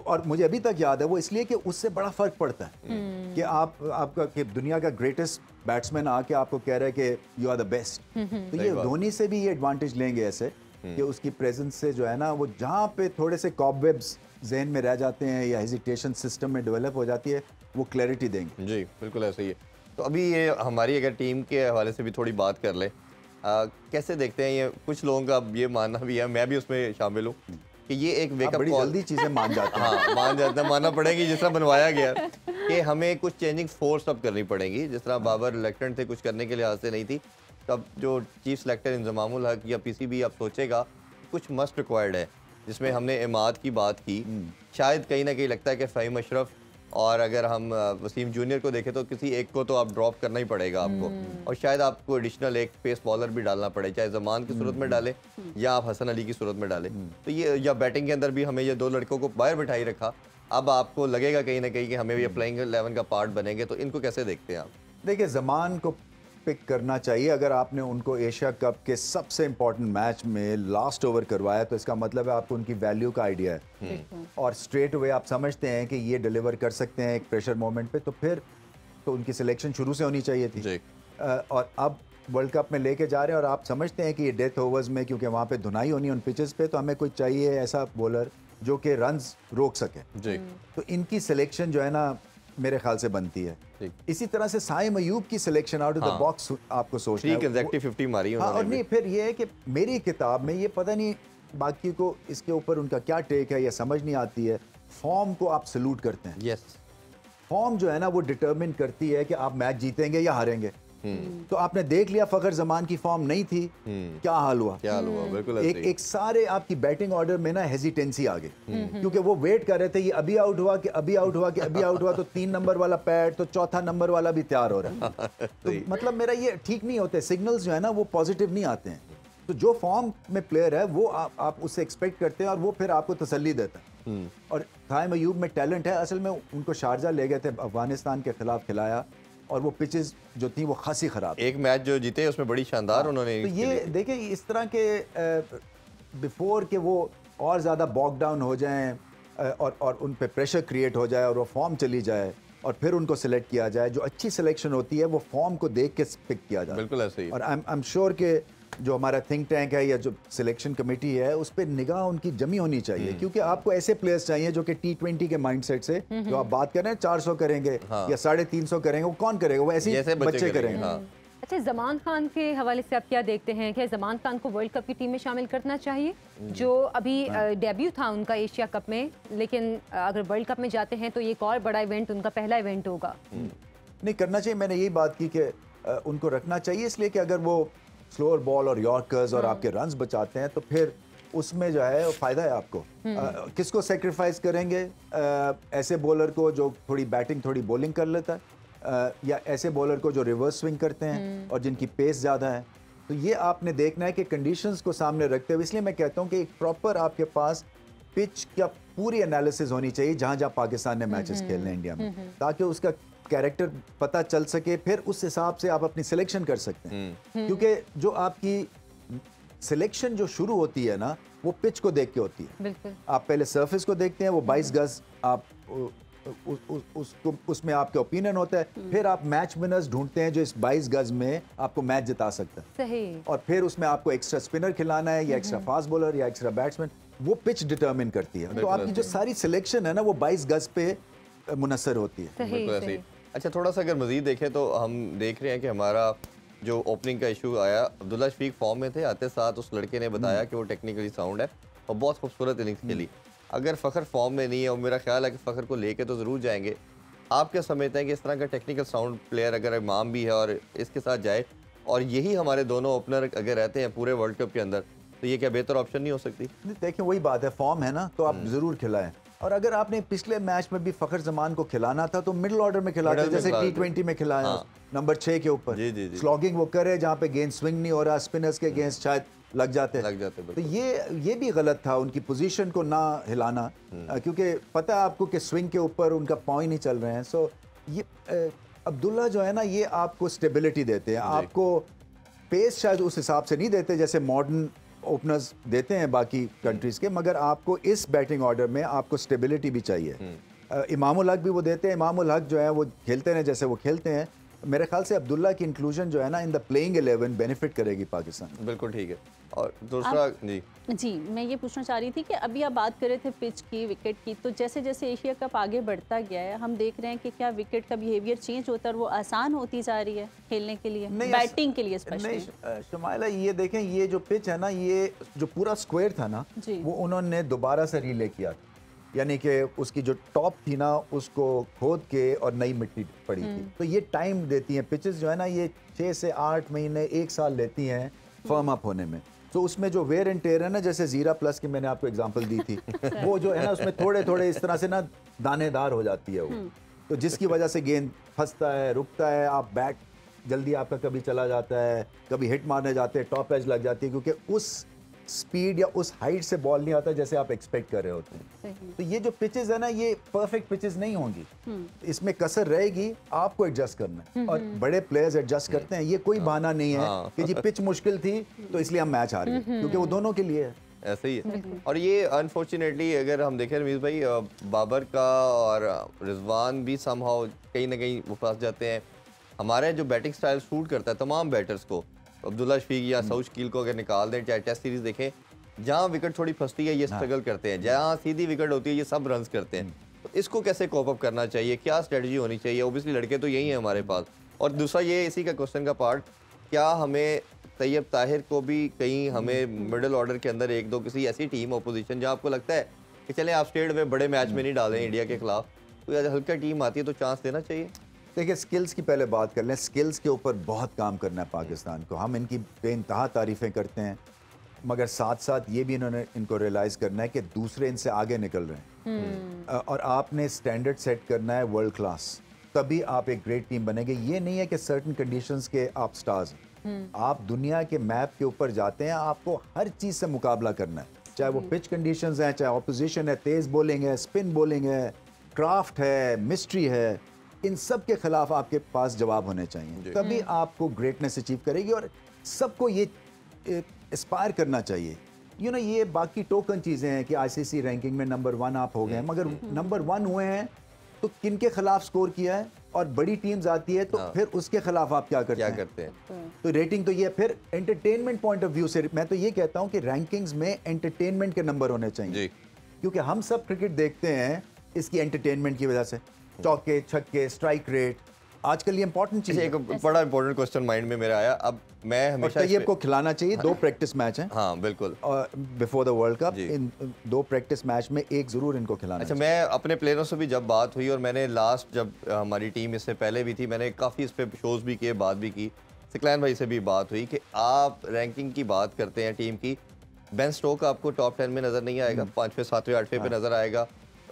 और मुझे अभी तक याद है वो, इसलिए कि उससे बड़ा फर्क पड़ता है कि आपका कि दुनिया का ग्रेटेस्ट बैट्समैन आके आपको कह रहा है कि यू आर द बेस्ट। तो ये धोनी से भी ये एडवांटेज लेंगे ऐसे कि उसकी प्रेजेंस से जो है ना, वो जहाँ पे थोड़े से कॉबवेब्स जहन में रह जाते हैं या हेजिटेशन सिस्टम में डेवलप हो जाती है, वो क्लैरिटी देंगे। जी बिल्कुल ऐसे ही है। तो अभी ये हमारी अगर टीम के हवाले से भी थोड़ी बात कर ले, कैसे देखते हैं ये? कुछ लोगों का ये मानना भी है, मैं भी उसमें शामिल हूँ, कि ये एक वेकअप बड़ी कॉल, जल्दी चीजें मान जाते हैं। हाँ मान जाता है, मानना पड़ेगी जिस तरह बनवाया गया कि हमें कुछ चेंजिंग फोर्स अब करनी पड़ेगी। जिस तरह बाबर रिलेक्टेंट थे, कुछ करने के लिहाज से नहीं थी, तब जो चीफ सेलेक्टर इंजमामुल हक या पीसीबी अब सोचेगा कुछ मस्ट रिक्वायर्ड है, जिसमें हमने इमाद की बात की। शायद कहीं ना कहीं लगता है कि फ़हीम अशरफ, और अगर हम वसीम जूनियर को देखें तो किसी एक को तो आप ड्रॉप करना ही पड़ेगा आपको, और शायद आपको एडिशनल एक पेस बॉलर भी डालना पड़े, चाहे जमान की सूरत में डालें या आप हसन अली की सूरत में डालें। तो ये, या बैटिंग के अंदर भी हमें ये 2 लड़कों को बाहर बिठाई रखा, अब आपको लगेगा कहीं ना कहीं कि हमें ये प्लेइंग 11 का पार्ट बनेंगे, तो इनको कैसे देखते हैं आप? देखिए, जमान को पिक करना चाहिए। अगर आपने उनको एशिया कप के सबसे इम्पोर्टेंट मैच में लास्ट ओवर करवाया, तो इसका मतलब है आपको उनकी वैल्यू का आइडिया है, और स्ट्रेट अवे आप समझते हैं कि ये डिलीवर कर सकते हैं एक प्रेशर मोमेंट पे, तो फिर तो उनकी सिलेक्शन शुरू से होनी चाहिए थी। और अब वर्ल्ड कप में लेके जा रहे हैं और आप समझते हैं कि ये डेथ ओवर्स में, क्योंकि वहाँ पे धुनाई होनी है उन पिचेस पे, तो हमें कोई चाहिए ऐसा बॉलर जो कि रन्स रोक सके जी। तो इनकी सिलेक्शन जो है ना मेरे ख्याल से बनती है। इसी तरह से साइम अयूब की selection out of the box आपको सोचना है। 50 मारी हाँ, और नहीं फिर ये है कि मेरी किताब में ये पता नहीं बाकी को इसके ऊपर उनका क्या टेक है, ये समझ नहीं आती है। फॉर्म को आप सल्यूट करते हैं। यस, फॉर्म जो है ना वो डिटरमिन करती है कि आप मैच जीतेंगे या हारेंगे। तो आपने देख लिया फखर जमान की फॉर्म नहीं थी, क्या हाल हुआ, बिल्कुल एक सारे आपकी बैटिंग ऑर्डर में ना हेजिटेंसी आ गई, क्योंकि वो वेट कर रहे थे ये अभी आउट हुआ कि अभी आउट हुआ कि अभी आउट हुआ, तो 3 नंबर वाला पैड तो चौथा नंबर वाला भी तैयार हो रहा है। तो मतलब मेरा ये ठीक नहीं होते, सिग्नल्स जो है ना वो पॉजिटिव नहीं आते हैं। तो जो फॉर्म में प्लेयर है वो आप उससे एक्सपेक्ट करते हैं और वो फिर आपको तसल्ली देता है। और साइम अयूब में टैलेंट है, असल में उनको शारजा ले गए थे, अफगानिस्तान के खिलाफ खिलाया और वो पिचेस जो थी वो खासी खराब, एक मैच जो जीते उसमें बड़ी शानदार उन्होंने। तो ये देखें इस तरह के बिफोर के वो और ज़्यादा बॉक डाउन हो जाएं और उन पे प्रेशर क्रिएट हो जाए और वो फॉर्म चली जाए और फिर उनको सिलेक्ट किया जाए। जो अच्छी सिलेक्शन होती है वो फॉर्म को देख के पिक किया जाए। बिल्कुल ऐसे ही। और आई एम श्योर के जो हमारा थिंक टैंक है या जो सिलेक्शन कमेटी है उस पर निगाह उनकी जमी होनी चाहिए, क्योंकि आपको ऐसे प्लेयर्स चाहिए जो कि T20 के माइंडसेट से जो आप बात कर रहे हैं 400 करेंगे या 350 करेंगे, वो कौन करेगा, वो ऐसे बच्चे करेंगे। अच्छा, ज़मान खान के हवाले से आप क्या देखते हैं? क्या ज़मान खान को वर्ल्ड कप की टीम में शामिल करना चाहिए? जो अभी डेब्यू था उनका एशिया कप में, लेकिन अगर वर्ल्ड कप में जाते हैं तो ये एक और बड़ा इवेंट, उनका पहला इवेंट होगा। नहीं करना चाहिए, मैंने यही बात की कि उनको रखना चाहिए, इसलिए कि अगर वो स्लोअर बॉल और यॉर्कर्स और आपके रन्स बचाते हैं तो फिर उसमें जो है फ़ायदा है आपको। किसको सेक्रीफाइस करेंगे? ऐसे बॉलर को जो थोड़ी बैटिंग थोड़ी बॉलिंग कर लेता है, या ऐसे बॉलर को जो रिवर्स स्विंग करते हैं और जिनकी पेस ज़्यादा है। तो ये आपने देखना है कि कंडीशंस को सामने रखते हुए, इसलिए मैं कहता हूँ कि एक प्रॉपर आपके पास पिच का पूरी एनालिसिस होनी चाहिए जहाँ जहाँ पाकिस्तान ने मैचेस खेलने हैं इंडिया में, ताकि उसका कैरेक्टर पता चल सके, फिर उस हिसाब से आप अपनी सिलेक्शन कर सकते हैं। क्योंकि जो आपकी सिलेक्शन जो शुरू होती है ना वो पिच को देख के होती है। बिल्कुल। आप पहले सरफेस को देखते हैं, वो 22 गज आप उसको उसमें आपके ओपिनियन होता है, फिर आप मैच विनर्स ढूंढते हैं जो इस 22 गज में आपको मैच जिता सकता है। सही। और फिर उसमें आपको एक्स्ट्रा स्पिनर खिलाना है या एक्स्ट्रा फास्ट बॉलर या एक्स्ट्रा बैट्समैन, वो पिच डिटरमिन करती है। तो आपकी जो सारी सिलेक्शन है ना वो 22 गज पे मुनसर होती है। सही। अच्छा, थोड़ा सा अगर मजीद देखें तो हम देख रहे हैं कि हमारा जो ओपनिंग का इशू आया, अब्दुल्ला शफीक फॉर्म में थे, आते साथ उस लड़के ने बताया कि वो टेक्निकली साउंड है और बहुत खूबसूरत इनिंग्स खेली। अगर फ़खर फॉर्म में नहीं है और मेरा ख्याल है कि फ़खर को लेके तो ज़रूर जाएंगे, आप क्या समझते हैं कि इस तरह का टेक्निकल साउंड प्लेयर अगर इमाम भी है और इसके साथ जाए और यही हमारे दोनों ओपनर अगर रहते हैं पूरे वर्ल्ड कप के अंदर, तो ये क्या बेहतर ऑप्शन नहीं हो सकती? देखिए वही बात है, फॉर्म है ना तो आप ज़रूर खिलाएं। और अगर आपने पिछले मैच में भी फ़खर जमान को खिलाना था तो मिडिल ऑर्डर में खिलाते, जैसे T20 में खिलाया नंबर 6 के ऊपर। स्लॉगिंग वो करे जहाँ पे गेंद स्विंग नहीं हो रहा, स्पिनर्स के गेंद शायद लग जाते। तो ये भी गलत था उनकी पोजीशन को ना हिलाना, क्योंकि पता है आपको कि स्विंग के ऊपर उनका पॉइंट नहीं चल रहे हैं। सो ये अब्दुल्ला जो है ना ये आपको स्टेबिलिटी देते हैं, आपको पेस शायद उस हिसाब से नहीं देते जैसे मॉडर्न ओपनर्स देते हैं बाकी कंट्रीज के, मगर आपको इस बैटिंग ऑर्डर में आपको स्टेबिलिटी भी चाहिए। इमामुल हक भी वो देते हैं। इमामुल हक जो है वो खेलते हैं जैसे वो खेलते हैं। मेरे ख्याल से अब्दुल्ला की इंक्लूजन जो है ना इन द प्लेइंग 11 बेनिफिट करेगी पाकिस्तान। बिल्कुल ठीक है। और दूसरा जी मैं ये पूछना चाह रही थी कि अभी आप बात कर रहे थे पिच की, विकेट की, तो जैसे जैसे एशिया कप आगे बढ़ता गया है हम देख रहे हैं कि क्या विकेट का बिहेवियर चेंज होता है और वो आसान होती जा रही है खेलने के लिए, बैटिंग के लिए स्पेशली? शमाइला ये देखें, ये जो पिच है ना, ये जो पूरा स्क्वायर था ना वो उन्होंने दोबारा से रीले किया, यानी कि उसकी जो टॉप थी ना उसको खोद के और नई मिट्टी पड़ी थी। तो ये टाइम देती हैं पिचेस जो है ना, ये 6 से 8 महीने 1 साल लेती हैं फर्म अप होने में। तो उसमें जो वेयर एंड टेयर है ना, जैसे जीरा प्लस की मैंने आपको एग्जांपल दी थी वो जो है ना उसमें थोड़े थोड़े इस तरह से ना दानेदार हो जाती है वो, तो जिसकी वजह से गेंद फंसता है, रुकता है, आप बैट जल्दी आपका कभी चला जाता है, कभी हिट मारने जाते हैं, टॉप एज लग जाती है, क्योंकि उस स्पीड या उस हाइट से बॉल नहीं आता जैसे आप एक्सपेक्ट कर रहे होते हैं। तो ये जो पिचेस है ना ये परफेक्ट पिचेस नहीं होंगी, इसमें कसर रहेगी, आपको एडजस्ट करना है और बड़े प्लेयर्स एडजस्ट करते हैं। ये कोई बहाना नहीं है कि जी पिच मुश्किल थी तो इसलिए हम मैच हार गए, क्योंकि वो दोनों के लिए है। ऐसे ही है। और ये अनफॉर्चुनेटली अगर हम देखें रमीज भाई, बाबर का और रिजवान भी समहाउ कहीं ना कहीं वो फंस जाते हैं। हमारे जो बैटिंग स्टाइल सूट करता है तमाम बैटर्स को, अब्दुल्ला शफीक या सऊद शकील को अगर निकाल दें, चाहे टेस्ट सीरीज देखें, जहाँ विकेट थोड़ी फंसती है ये स्ट्रगल करते हैं, जहाँ सीधी विकेट होती है ये सब रन करते हैं। तो इसको कैसे कोप अप करना चाहिए, क्या स्ट्रेटजी होनी चाहिए? ओबियसली लड़के तो यही है हमारे पास। और दूसरा ये इसी का क्वेश्चन का पार्ट, क्या हमें तैयब ताहिर को भी कहीं हमें मिडिल ऑर्डर के अंदर एक दो किसी ऐसी टीम अपोजिशन जहाँ आपको लगता है कि चलें आप स्टेट में बड़े मैच में नहीं डालें इंडिया के खिलाफ, तो तो हल्का टीम आती है तो चांस देना चाहिए? देखिए स्किल्स की पहले बात कर लें, स्किल्स के ऊपर बहुत काम करना है पाकिस्तान को। हम इनकी बेइंतहा तारीफ़ें करते हैं, मगर साथ साथ ये भी इनको रियलाइज़ करना है कि दूसरे इनसे आगे निकल रहे हैं और आपने स्टैंडर्ड सेट करना है वर्ल्ड क्लास, तभी आप एक ग्रेट टीम बनेंगे। ये नहीं है कि सर्टन कंडीशंस के आप स्टार्स हैं, आप दुनिया के मैप के ऊपर जाते हैं, आपको हर चीज़ से मुकाबला करना है, चाहे वो पिच कंडीशंस हैं, चाहे ऑपोजिशन है, तेज़ बॉलिंग है, स्पिन बॉलिंग है, क्राफ्ट है, मिस्ट्री है, इन सब के खिलाफ आपके पास जवाब होने चाहिए, तभी आपको ग्रेटनेस अचीव करेगी। और सबको ये एस्पायर करना चाहिए। ये बाकी टोकन चीज़ें हैं कि आईसीसी रैंकिंग में नंबर 1 आप हो गए हैं, मगर नंबर 1 हुए हैं तो किन के खिलाफ स्कोर किया है, और बड़ी टीम्स आती है तो फिर उसके खिलाफ आप क्या करते हैं? तो रेटिंग तो ये, फिर एंटरटेनमेंट पॉइंट ऑफ व्यू से मैं तो ये कहता हूँ कि रैंकिंग्स में एंटरटेनमेंट के नंबर होने चाहिए, क्योंकि हम सब क्रिकेट देखते हैं इसकी एंटरटेनमेंट की वजह से, चौके छक्के, स्ट्राइक रेट, आजकल ये इंपॉर्टेंट चीज़ है। एक बड़ा इंपॉर्टेंट क्वेश्चन माइंड में मेरा आया, अब मैं हमेशा तैयब को खिलाना चाहिए, 2 प्रैक्टिस मैच हैं। हाँ बिल्कुल, और before the world cup in 2 practice match में एक जरूर इनको खिलाना चाहिए। मैं अपने प्लेयरों से भी जब बात हुई, और मैंने लास्ट जब हमारी टीम इससे पहले भी थी, मैंने काफ़ी इस पे शोज़ भी किए, बात भी की, सिकलैन भाई से भी बात हुई कि आप रैंकिंग की बात करते हैं टीम की, बेन स्टोक आपको टॉप 10 में नज़र नहीं आएगा, 5वें 7वें 8वें पे नज़र आएगा,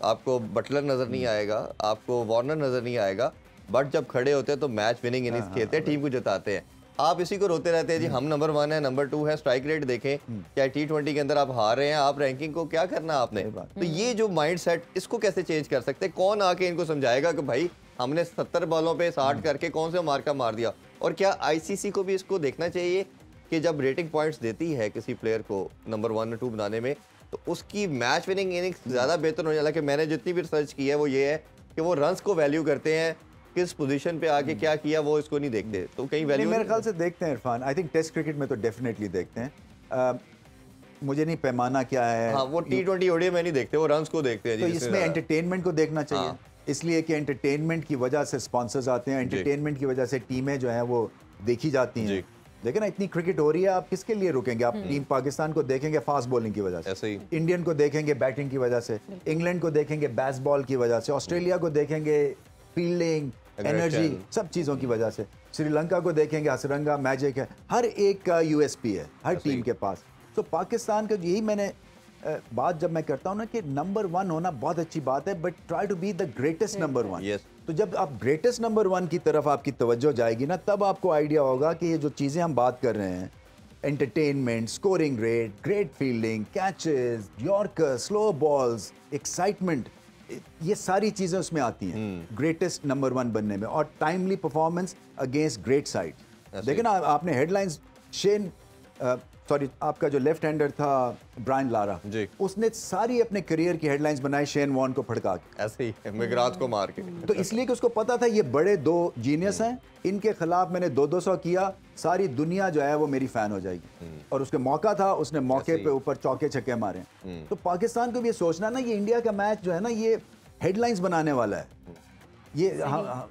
आपको बटलर नज़र नहीं आएगा, आपको वार्नर नज़र नहीं आएगा, बट जब खड़े होते हैं तो मैच विनिंग इनिंग्स खेलते हैं, टीम को जिताते हैं। आप इसी को रोते रहते हैं जी हम नंबर 1 है, नंबर 2 है, स्ट्राइक रेट देखें, क्या T20 के अंदर आप हार रहे हैं, आप रैंकिंग को क्या करना आपने? तो ये जो माइंड सेट, इसको कैसे चेंज कर सकते हैं? कौन आके इनको समझाएगा कि भाई हमने 70 बॉलों पे 60 करके कौन से मार्का मार दिया? और क्या आईसीसी को भी इसको देखना चाहिए कि जब रेटिंग पॉइंट्स देती है किसी प्लेयर को नंबर 1 और 2 बनाने में, तो उसकी मैच विनिंग इनिंग्स ज़्यादा बेहतर हो जाए? कि मैंने जितनी भी रिसर्च की है वो ये है कि वो रन्स को वैल्यू करते हैं, किस पोजीशन पे आके क्या किया वो इसको नहीं देखते, तो कहीं वैल्यू मेरे ख्याल से देखते हैं Irfan. I think test cricket में तो डेफिनेटली देखते हैं। मुझे नहीं पैमाना क्या है, हाँ, वो T20 ओडीआई में नहीं देखते, वो रन्स को देखते हैं। तो इसमें एंटरटेनमेंट को देखना चाहिए, इसलिए कि एंटरटेनमेंट की वजह से स्पॉन्सर्स आते हैं, एंटरटेनमेंट की वजह से टीमें जो हैं वो देखी जाती हैं। देखिए ना, इतनी क्रिकेट हो रही है, आप किसके लिए रुकेंगे? आप टीम पाकिस्तान को देखेंगे फास्ट बॉलिंग की वजह से, इंडियन को देखेंगे बैटिंग की वजह से, इंग्लैंड को देखेंगे बेसबॉल की वजह से, ऑस्ट्रेलिया को देखेंगे फील्डिंग, एनर्जी, सब चीज़ों की वजह से, श्रीलंका को देखेंगे हसरंगा, मैजिक है, हर एक का यूएसपी है हर टीम के पास। तो पाकिस्तान का यही मैंने बात जब मैं करता हूँ ना कि नंबर 1 होना बहुत अच्छी बात है, but try to be the greatest number 1। तो जब आप ग्रेटेस्ट नंबर 1 की तरफ आपकी तवज्जो जाएगी ना, तब आपको आइडिया होगा कि ये जो चीज़ें हम बात कर रहे हैं, entertainment, scoring rate, great fielding, catches, yorker, slow balls, excitement, ये सारी चीज़ें उसमें आती हैं ग्रेटेस्ट नंबर 1 बनने में। और timely performance against great side. देखिए ना, आपने हेडलाइंस, आपका जो लेफ्ट हैंडर था ब्रायन लारा जी, उसने सारी अपने करियर की हेडलाइंस बनाई शेन वॉर्न को फड़का के, ऐसे ही मिगराज को मार के। तो इसलिए कि उसको पता था ये बड़े 2 जीनियस हैं, इनके खिलाफ मैंने 200 किया, सारी दुनिया जो है वो मेरी फैन हो जाएगी। और उसके मौका था, उसने मौके पे ऊपर चौके छक्के मारे। तो पाकिस्तान को भी ये सोचना ना, ये इंडिया का मैच जो है ना, ये हेडलाइंस बनाने वाला है। ये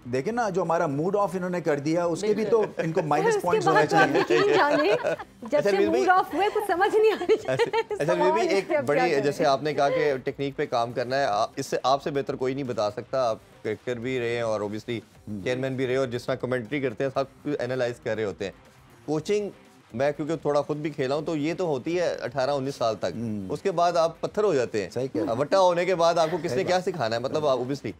देखें ना, जो हमारा मूड ऑफ इन्होंने कर दिया, उसके भी तो इनको माइनस पॉइंट्स होने चाहिए। जब से मूड ऑफ हुए कुछ समझ नहीं आ रही। अच्छा भी एक बड़ी, जैसे आपने कहा कि टेक्निक पे काम करना है, इससे आपसे बेहतर कोई नहीं बता सकता। आप क्रिकेटर भी रहे हैं और ओबियसली चेयरमैन भी रहे, और जिस तरह कमेंट्री करते हैं सब कुछ एनालाइज कर रहे होते हैं। कोचिंग मैं क्योंकि थोड़ा खुद भी खेला हूँ, तो ये तो होती है 18-19 साल तक, उसके बाद आप पत्थर हो जाते हैं। वट्टा होने के बाद आपको किसने क्या सिखाना है, मतलब ओबियसली।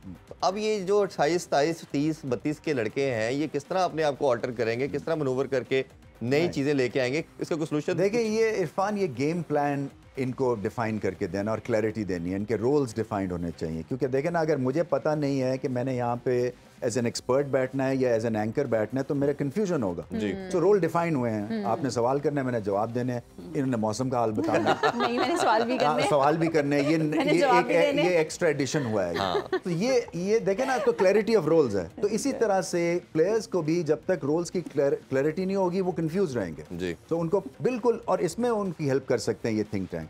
अब ये जो 28, 27, 30, 32 के लड़के हैं, ये किस तरह अपने आप को ऑल्टर करेंगे, किस तरह मनूवर करके नई चीजें लेके आएंगे, इसका कुछ सोल्यूशन? देखिए ये इरफान, ये गेम प्लान इनको डिफाइन करके देना और क्लैरिटी देनी है, इनके रोल्स डिफाइंड होने चाहिए। क्योंकि देखें ना, अगर मुझे पता नहीं है कि मैंने यहाँ पे एज एन एक्सपर्ट बैठना है या एज एन एंकर बैठना है तो मेरा कंफ्यूजन होगा। तो रोल डिफाइन हुए हैं, आपने सवाल करना है, मैंने जवाब देने हैं, इन्होंने मौसम का हाल बताना है, नहीं मैंने सवाल भी करने हैं। सवाल भी करने हैं, ये एक्स्ट्रा एडिशन हुआ है। तो ये देखें ना, तो क्लैरिटी ऑफ रोल्स है। तो इसी तरह से प्लेयर्स को भी जब तक रोल्स की क्लैरिटी नहीं होगी वो कंफ्यूज रहेंगे, तो उनको बिल्कुल, और इसमें उनकी हेल्प कर सकते हैं ये थिंक टैंक।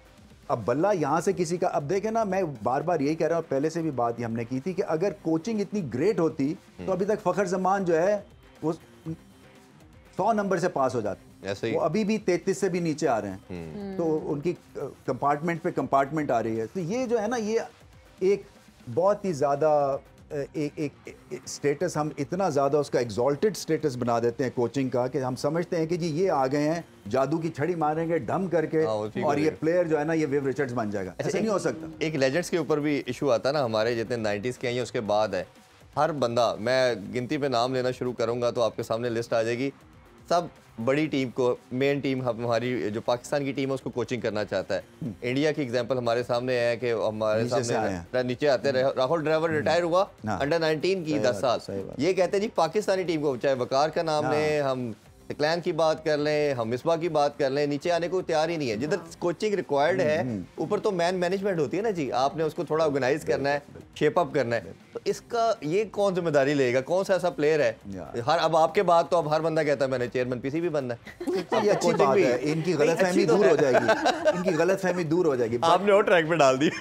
अब बल्ला यहाँ से किसी का, अब देखें ना, मैं बार बार यही कह रहा हूँ, पहले से भी बात हमने की थी कि अगर कोचिंग इतनी ग्रेट होती तो अभी तक फखर जमान जो है वो 100 नंबर से पास हो जाते, वो अभी भी 33 से भी नीचे आ रहे हैं। तो उनकी कंपार्टमेंट पे कंपार्टमेंट आ रही है। तो ये जो है ना, ये एक बहुत ही ज़्यादा एक स्टेटस, हम इतना ज़्यादा उसका एग्जॉल्टेड स्टेटस बना देते हैं कोचिंग का कि हम समझते हैं कि जी ये आ गए हैं, जादू की छड़ी मारेंगे डम करके, और ये प्लेयर जो है ना ये विव रिचर्ड्स बन जाएगा। ऐसा नहीं हो सकता। एक लेजेंड्स के ऊपर भी इशू आता है ना, हमारे जितने 90s के हैं उसके बाद है, हर बंदा, मैं गिनती पे नाम लेना शुरू करूँगा तो आपके सामने लिस्ट आ जाएगी, सब बड़ी टीम को, मेन टीम हमारी जो पाकिस्तान की टीम है उसको कोचिंग करना चाहता है। इंडिया की एग्जांपल हमारे सामने है कि हमारे सामने नीचे आते रहे, राहुल ड्राविड रिटायर हुआ अंडर 19 की 10 साल, ये कहते हैं जी पाकिस्तानी टीम को, चाहे वकार का नाम लें, हम क्लैन की बात कर लें, हम मिसबा की बात कर लें, नीचे आने को तैयार ही नहीं है। जिधर कोचिंग रिक्वायर्ड है, ऊपर तो मैनेजमेंट होती है ना जी, आपने उसको थोड़ा ऑर्गेनाइज करना है, शेप अप करना है। तो इसका ये कौन जिम्मेदारी लेगा, कौन सा ऐसा प्लेयर है हर, अब आपके बाद तो अब हर बंदा कहता है मैंने चेयरमैन पीसी भी बनना है। ये अच्छी बात है, इनकी गलतफहमी दूर हो जाएगी, इनकी गलतफहमी दूर हो जाएगी। आपने और ट्रैक पे डाल दी।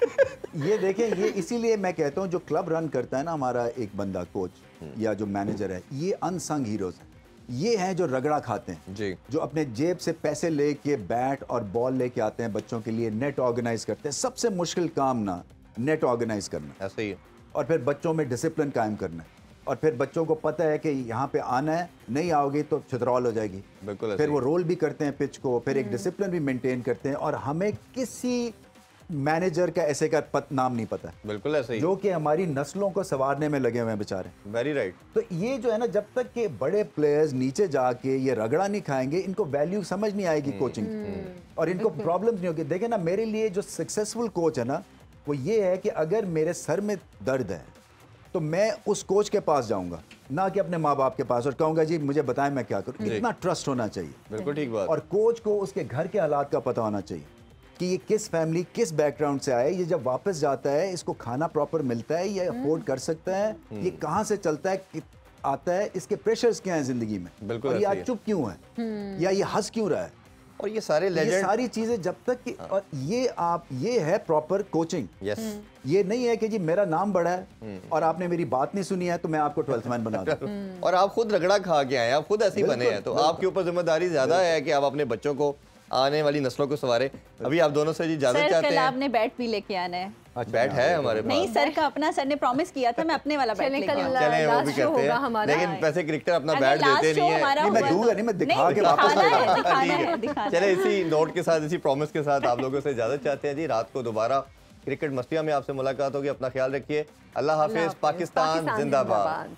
ये देखें, ये इसीलिए मैं कहता हूँ जो क्लब रन करता है ना हमारा एक बंदा, कोच या जो मैनेजर है, ये अनसंग हीरोज है। ये हैं जो रगड़ा खाते हैं जी, जो अपने जेब से पैसे लेके बैट और बॉल लेके आते हैं बच्चों के लिए, नेट ऑर्गेनाइज करते हैं। सबसे मुश्किल काम ना नेट ऑर्गेनाइज करना, ऐसा ही है, और फिर बच्चों में डिसिप्लिन कायम करना है, और फिर बच्चों को पता है कि यहाँ पे आना है, नहीं आओगे तो छितरौल हो जाएगी। बिल्कुल, फिर वो रोल भी करते हैं पिच को, फिर एक डिसिप्लिन भी मेंटेन करते हैं। और हमें किसी मैनेजर का ऐसे का नाम नहीं पता, बिल्कुल ऐसे ही, जो कि हमारी नस्लों को संवारने में लगे हुए हैं बेचारे। Very right. तो ये जो है ना, जब तक के बड़े प्लेयर्स नीचे जाके ये रगड़ा नहीं खाएंगे, इनको वैल्यू समझ नहीं आएगी कोचिंग, और इनको प्रॉब्लम नहीं होगी। देखें ना, मेरे लिए जो सक्सेसफुल कोच है ना, वो ये है कि अगर मेरे सर में दर्द है तो मैं उस कोच के पास जाऊंगा, ना कि अपने माँ बाप के पास, और कहूंगा जी मुझे बताएं मैं क्या करूं। इतना ट्रस्ट होना चाहिए। बिल्कुल ठीक बात। और कोच को उसके घर के हालात का पता होना चाहिए कि ये किस फैमिली, किस बैकग्राउंड से आए, ये जब वापस जाता है इसको खाना प्रॉपर मिलता है, ये अफोर्ड कर सकता है, ये कहाँ से चलता है, आता है, इसके प्रेशर्स क्या हैं जिंदगी में, बिल्कुल, और ये आज चुप क्यों है, या ये हंस क्यों रहा है, और ये सारे लेजेंड, ये सारी चीजें जब तक कि, और ये है प्रॉपर कोचिंग। यस, ये नहीं है कि जी मेरा नाम बड़ा है और आपने मेरी बात नहीं सुनी है तो मैं आपको 12th मैन बना दूं। और आप खुद रगड़ा खा के आए, आप खुद ऐसे बने हैं, तो आपके ऊपर जिम्मेदारी ज्यादा है कि आप अपने बच्चों को, आने वाली नस्लों को सवारे। अभी आप दोनों से जी इजाजत चाहते हैं। कल आपने बैट भी लेके आना है। अच्छा, बैट है हमारे पास। नहीं सर का अपना, सर ने प्रॉमिस किया था मैं अपने वाला बैट लेके आऊंगा। चलें वो भी करते हैं, लेकिन पैसे क्रिकेटर अपना बैट देते नहीं है। नहीं मैं दूंगा नहीं, मैं दिखा के वापस आऊंगा। चले इसी नोट के साथ, इसी प्रॉमिस के साथ आप लोगों से इजाजत चाहते हैं जी। रात को दोबारा क्रिकेट मस्तिया में आपसे मुलाकात होगी। अपना ख्याल रखिए। अल्लाह हाफिज। पाकिस्तान जिंदाबाद।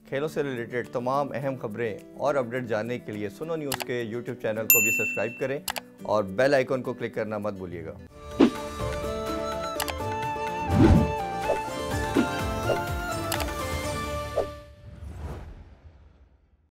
खेलों से रिलेटेड तमाम अहम खबरें और अपडेट जानने के लिए सुनो न्यूज़ के YouTube चैनल को भी सब्सक्राइब करें और बेल आइकन को क्लिक करना मत भूलिएगा।